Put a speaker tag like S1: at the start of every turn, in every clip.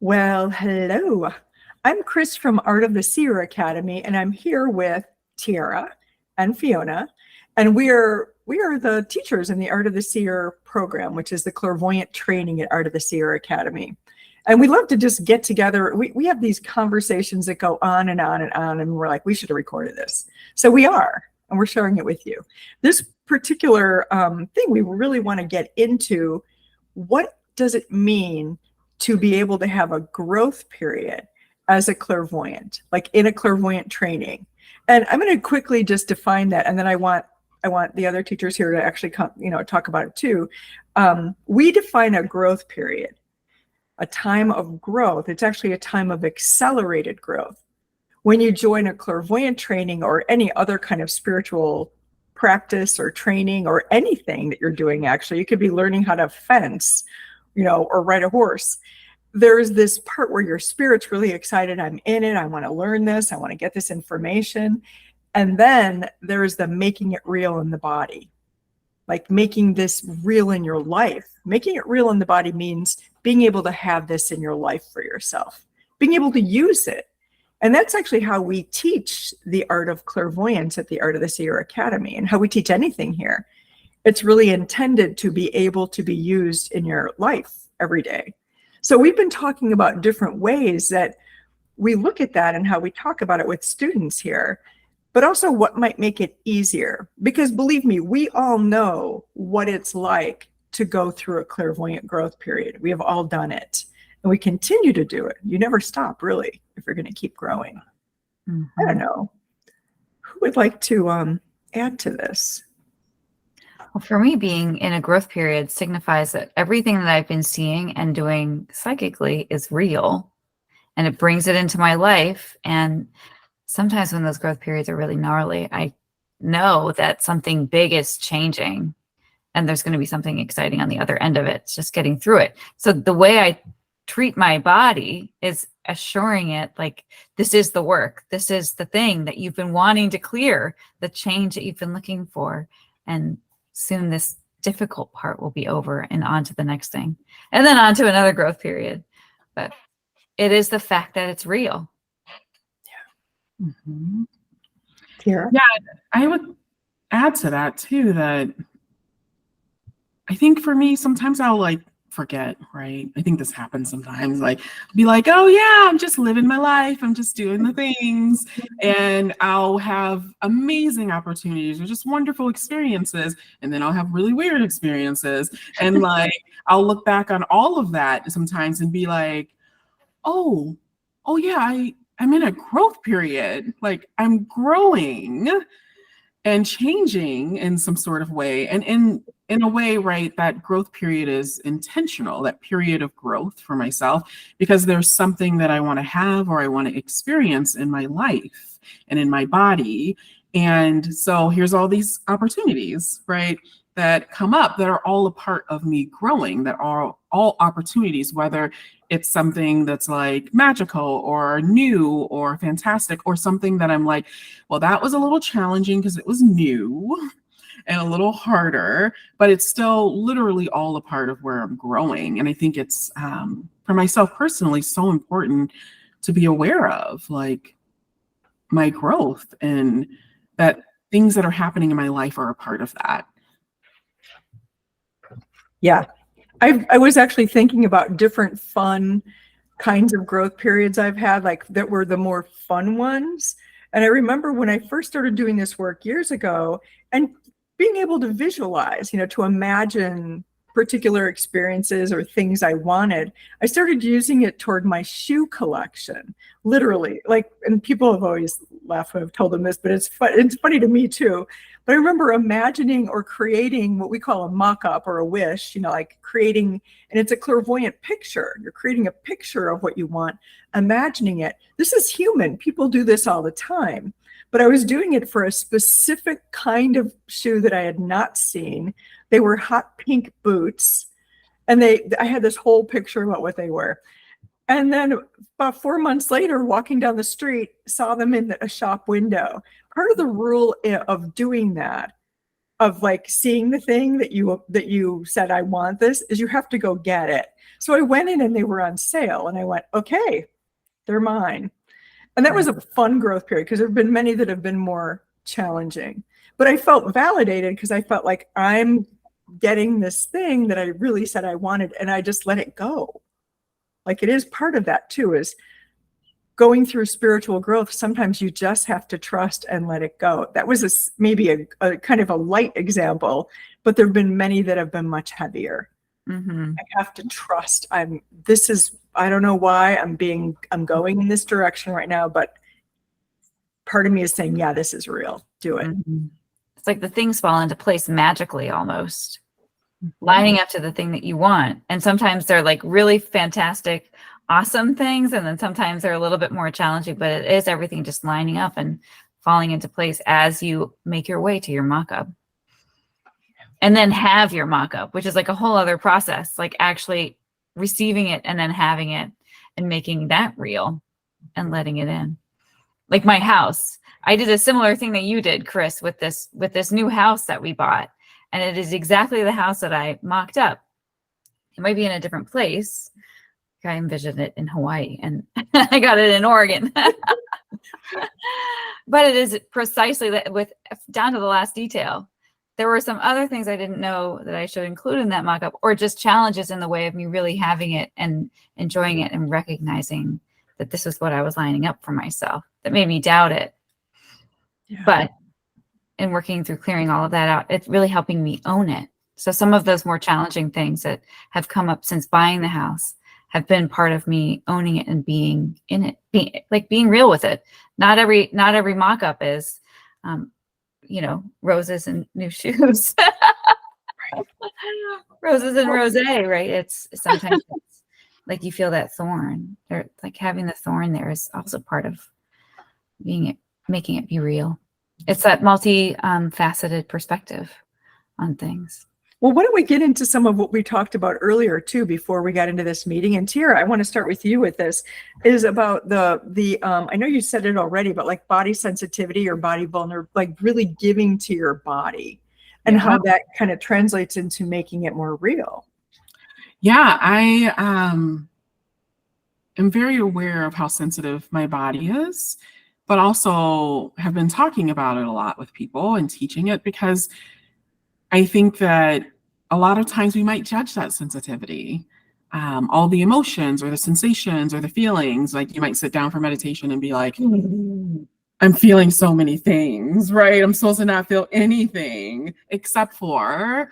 S1: Well, hello. I'm Kris from Art of the Seer Academy, and I'm here with Tiara and Fiona, and we are the teachers in the Art of the Seer program, which is the clairvoyant training at Art of the Seer Academy. And we love to just get together. We have these conversations that go on and on and on, and we're like, we should have recorded this. So we are, and we're sharing it with you. This particular thing, we really want to get into, what does it mean to be able to have a growth period as a clairvoyant, like in a clairvoyant training? And I'm going to quickly just define that, and then I want the other teachers here to actually come, talk about it too. We define a growth period, a time of growth. It's actually a time of accelerated growth. When you join a clairvoyant training or any other kind of spiritual practice or training or anything that you're doing, actually, you could be learning how to fence, or ride a horse. There's this part where your spirit's really excited. I'm in it. I want to learn this. I want to get this information. And then there's the making it real in the body, like making this real in your life. Making it real in the body means being able to have this in your life for yourself, being able to use it. And that's actually how we teach the art of clairvoyance at the Art of the Seer Academy, and how we teach anything here. It's really intended to be able to be used in your life every day. So we've been talking about different ways that we look at that and how we talk about it with students here, but also what might make it easier. Because believe me, we all know what it's like to go through a clairvoyant growth period. We have all done it, and we continue to do it. You never stop, really, if you're going to keep growing. I don't know. Who would like to add to this?
S2: Well, for me, being in a growth period signifies that everything that I've been seeing and doing psychically is real, and it brings it into my life. And sometimes when those growth periods are really gnarly, I know that something big is changing, and there's going to be something exciting on the other end of it. It's just getting through it. So the way I treat my body is assuring it, like, this is the work. This is the thing that you've been wanting to clear, the change that you've been looking for. And soon this difficult part will be over, and on to the next thing, and then on to another growth period. But it is the fact that it's real.
S1: Yeah.
S3: Mm-hmm.
S1: Tiara?
S3: Yeah, I would add to that too, that I think for me, sometimes I'll forget, right? I think this happens sometimes, be like, oh yeah, I'm just living my life. I'm just doing the things, and I'll have amazing opportunities or just wonderful experiences. And then I'll have really weird experiences. And I'll look back on all of that sometimes and be like, oh yeah, I'm in a growth period. I'm growing and changing in some sort of way. And in a way, right, that growth period is intentional, that period of growth for myself, because there's something that I want to have or I want to experience in my life and in my body. And so here's all these opportunities, right, that come up that are all a part of me growing, that are all opportunities, whether it's something that's magical or new or fantastic, or something that I'm like, well, that was a little challenging because it was new and a little harder, but it's still literally all a part of where I'm growing. And I think it's, for myself personally, so important to be aware of my growth, and that things that are happening in my life are a part of that.
S1: Yeah. I was actually thinking about different fun kinds of growth periods I've had, that were the more fun ones. And I remember when I first started doing this work years ago, and being able to visualize, to imagine particular experiences or things I wanted, I started using it toward my shoe collection, literally. And people have always laughed when I've told them this, but it's funny to me too. But I remember imagining or creating what we call a mock-up or a wish, creating, and it's a clairvoyant picture. You're creating a picture of what you want, imagining it. This is human. People do this all the time. But I was doing it for a specific kind of shoe that I had not seen. They were hot pink boots, and I had this whole picture about what they were. And then about 4 months later, walking down the street, saw them in a shop window. Part of the rule of doing that of like seeing the thing that you said, I want this, is you have to go get it. So I went in and they were on sale and I went, okay, they're mine. And that was a fun growth period because there have been many that have been more challenging, but I felt validated because I felt like I'm getting this thing that I really said I wanted, and I just let it go. Like, it is part of that too, is going through spiritual growth. Sometimes you just have to trust and let it go. That was maybe a kind of a light example, but there've been many that have been much heavier.
S2: Mm-hmm.
S1: I have to trust. I don't know why I'm going in this direction right now, but part of me is saying, yeah, this is real. Do it.
S2: Mm-hmm. It's like the things fall into place magically, almost lining up to the thing that you want. And sometimes they're like really fantastic, awesome things. And then sometimes they're a little bit more challenging, but it is everything just lining up and falling into place as you make your way to your mock-up. And then have your mock-up, which is like a whole other process, like actually receiving it and then having it and making that real and letting it in. Like my house, I did a similar thing that you did, Kris, with this new house that we bought. And it is exactly the house that I mocked up. It might be in a different place. I envisioned it in Hawaii and I got it in Oregon. But it is precisely that, with down to the last detail. There were some other things I didn't know that I should include in that mock-up, or just challenges in the way of me really having it and enjoying it and recognizing that this is what I was lining up for myself that made me doubt it. Yeah. But in working through clearing all of that out, it's really helping me own it. So some of those more challenging things that have come up since buying the house have been part of me owning it and being in it, being real with it. Not every mock-up is, roses and new shoes. Roses and rosé, right? It's sometimes it's like you feel that thorn. Or like having the thorn there is also part of making it be real. It's that multi-faceted perspective on things.
S1: Well, why don't we get into some of what we talked about earlier too, before we got into this meeting? And Tiara, I want to start with you with this, is about the I know you said it already, but like body sensitivity or body vulnerability, like really giving to your body, and how that kind of translates into making it more real.
S3: Yeah, I am very aware of how sensitive my body is, but also have been talking about it a lot with people and teaching it, because I think that a lot of times we might judge that sensitivity, all the emotions or the sensations or the feelings. Like you might sit down for meditation and be like, I'm feeling so many things, right? I'm supposed to not feel anything except for,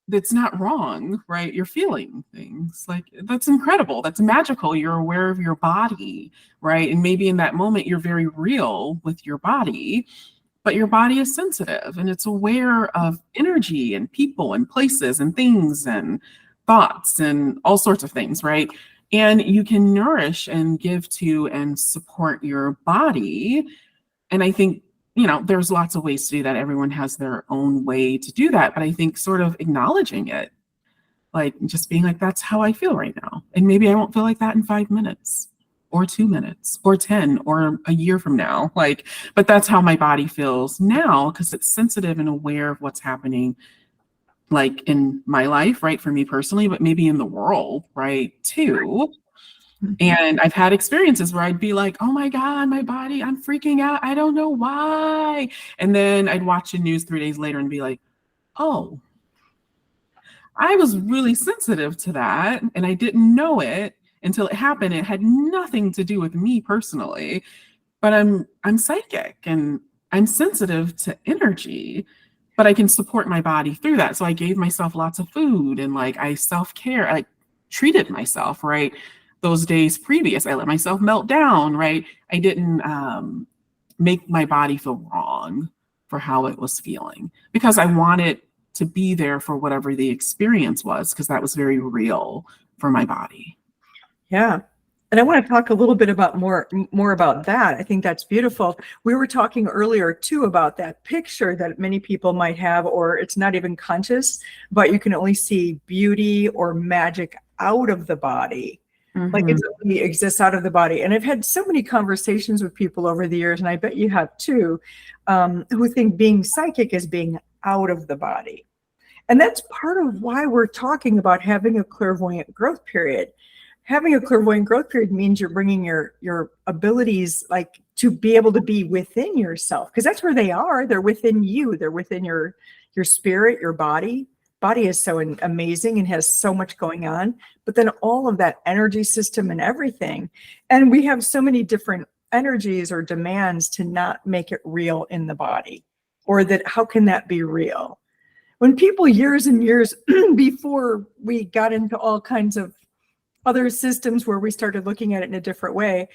S3: that's not wrong, right? You're feeling things. Like, that's incredible. That's magical. You're aware of your body, right? And maybe in that moment, you're very real with your body. But your body is sensitive and it's aware of energy and people and places and things and thoughts and all sorts of things, right? And you can nourish and give to and support your body. And I think, there's lots of ways to do that. Everyone has their own way to do that. But I think sort of acknowledging it, like just being like, that's how I feel right now. And maybe I won't feel like that in 5 minutes. Or 2 minutes, or 10, or a year from now. But that's how my body feels now, because it's sensitive and aware of what's happening, like in my life, right? For me personally, but maybe in the world, right? Too. And I've had experiences where I'd be like, oh my God, my body, I'm freaking out. I don't know why. And then I'd watch the news 3 days later and be like, oh, I was really sensitive to that. And I didn't know it until it happened. It had nothing to do with me personally, but I'm psychic and I'm sensitive to energy, but I can support my body through that. So I gave myself lots of food and I self-care, I treated myself, right? Those days previous, I let myself melt down, right? I didn't make my body feel wrong for how it was feeling, because I wanted to be there for whatever the experience was, because that was very real for my body.
S1: Yeah. And I want to talk a little bit about more about that. I think that's beautiful. We were talking earlier too about that picture that many people might have, or it's not even conscious, but you can only see beauty or magic out of the body. Mm-hmm. Like it only exists out of the body. And I've had so many conversations with people over the years, and I bet you have too, who think being psychic is being out of the body. And that's part of why we're talking about having a clairvoyant growth period. Having a clairvoyant growth period means you're bringing your abilities, like, to be able to be within yourself, because that's where they are. They're within you. They're within your spirit, your body. Body is so amazing and has so much going on, but then all of that energy system and everything. And we have so many different energies or demands to not make it real in the body, or that how can that be real? When people years and years before we got into all kinds of other systems where we started looking at it in a different way,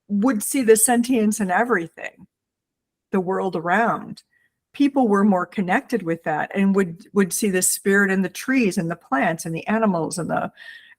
S1: would see the sentience in everything, the world around. People were more connected with that and would see the spirit in the trees and the plants and the animals and the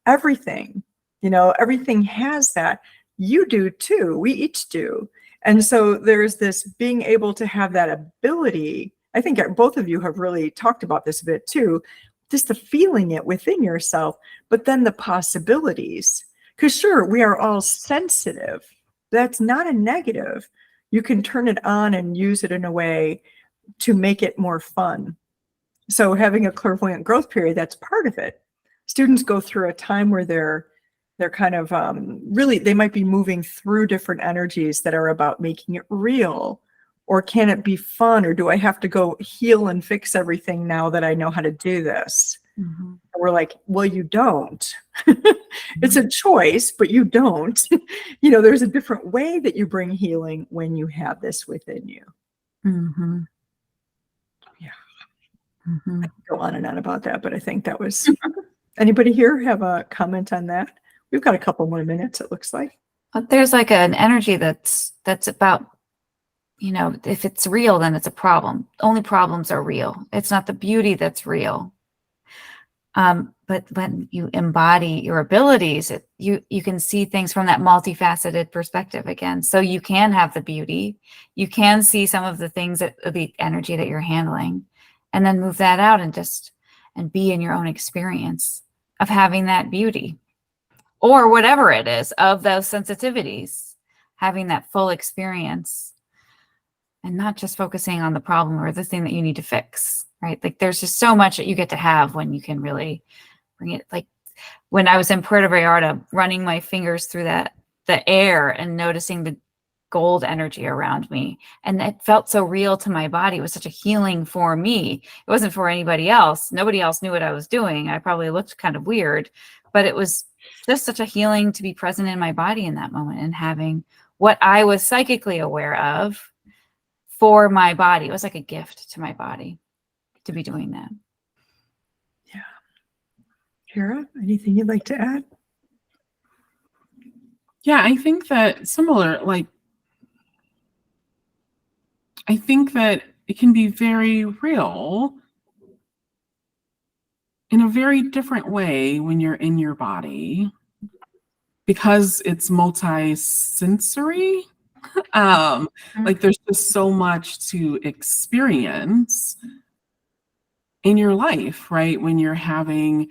S1: everything. Everything has that. You do too. We each do. And so there's this being able to have that ability. I think both of you have really talked about this a bit too, just the feeling it within yourself, but then the possibilities. Because sure, we are all sensitive. That's not a negative. You can turn it on and use it in a way to make it more fun. So having a clairvoyant growth period, that's part of it. Students go through a time where they're kind of really, they might be moving through different energies that are about making it real. Or can it be fun? Or do I have to go heal and fix everything now that I know how to do this? Mm-hmm. We're like, well, you don't. It's a choice, but you don't. There's a different way that you bring healing when you have this within you. Mm-hmm. Yeah. Mm-hmm. I could go on and on about that, but I think that was... Anybody here have a comment on that? We've got a couple more minutes, it looks like.
S2: But there's like an energy that's about, if it's real, then it's a problem. Only problems are real. It's not the beauty that's real. But when you embody your abilities, you can see things from that multifaceted perspective again. So you can have the beauty, you can see some of the things the energy that you're handling, and then move that out and be in your own experience of having that beauty, or whatever it is of those sensitivities, having that full experience. And not just focusing on the problem or the thing that you need to fix, right? Like there's just so much that you get to have when you can really bring it. Like when I was in Puerto Vallarta, running my fingers through the air and noticing the gold energy around me. And it felt so real to my body. It was such a healing for me. It wasn't for anybody else. Nobody else knew what I was doing. I probably looked kind of weird, but it was just such a healing to be present in my body in that moment and having what I was psychically aware of for my body. It was like a gift to my body to be doing that.
S1: Yeah. Kara, anything you'd like to add?
S3: Yeah, I think that similar, I think that it can be very real in a very different way when you're in your body, because it's multi-sensory. There's just so much to experience in your life, right? When you're having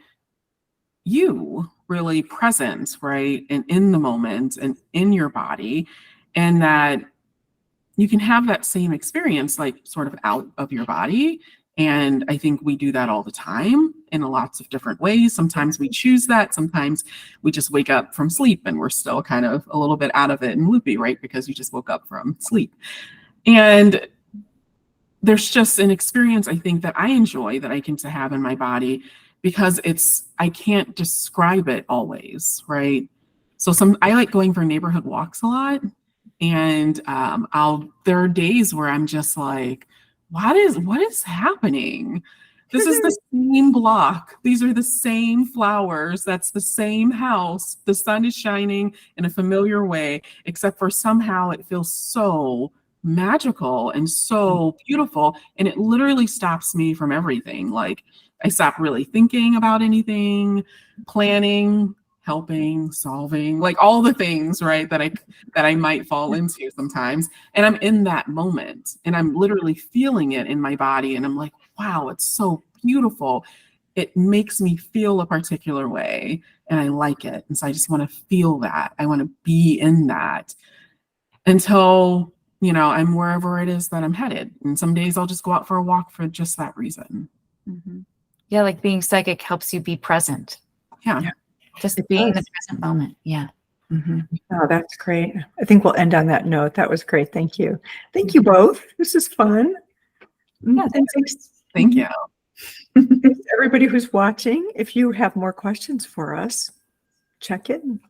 S3: you really present, right? And in the moment and in your body, and that you can have that same experience, sort of out of your body. And I think we do that all the time in lots of different ways. Sometimes we choose that. Sometimes we just wake up from sleep and we're still kind of a little bit out of it and loopy, right? Because you just woke up from sleep. And there's just an experience, I think, that I enjoy that I get to have in my body, because I can't describe it always, right? So I like going for neighborhood walks a lot. And there are days where I'm just like, what is happening? This is the same block. These are the same flowers. That's the same house. The sun is shining in a familiar way, except for somehow it feels so magical and so beautiful. And it literally stops me from everything. Like I stop really thinking about anything, planning, helping, solving, like all the things, right, that I might fall into sometimes. And I'm in that moment and I'm literally feeling it in my body. And I'm like, wow, it's so beautiful. It makes me feel a particular way and I like it. And so I just want to feel that. I want to be in that until I'm wherever it is that I'm headed. And some days I'll just go out for a walk for just that reason.
S2: Mm-hmm. Yeah, like being psychic helps you be present.
S3: Yeah.
S2: Just
S1: It
S2: being in the
S1: does.
S2: present moment. Yeah. Mm-hmm.
S1: Oh, that's great. I think we'll end on that note. That was great. Thank you. Thank you both. This is fun.
S2: Yeah,
S1: And
S3: Thank you.
S1: thanks to everybody who's watching. If you have more questions for us, check in.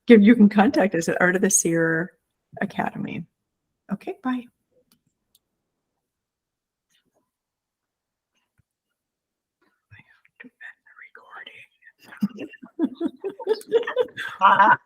S1: You can contact us at ArtOfTheSeer.Academy. Okay, bye. I have to end the recording.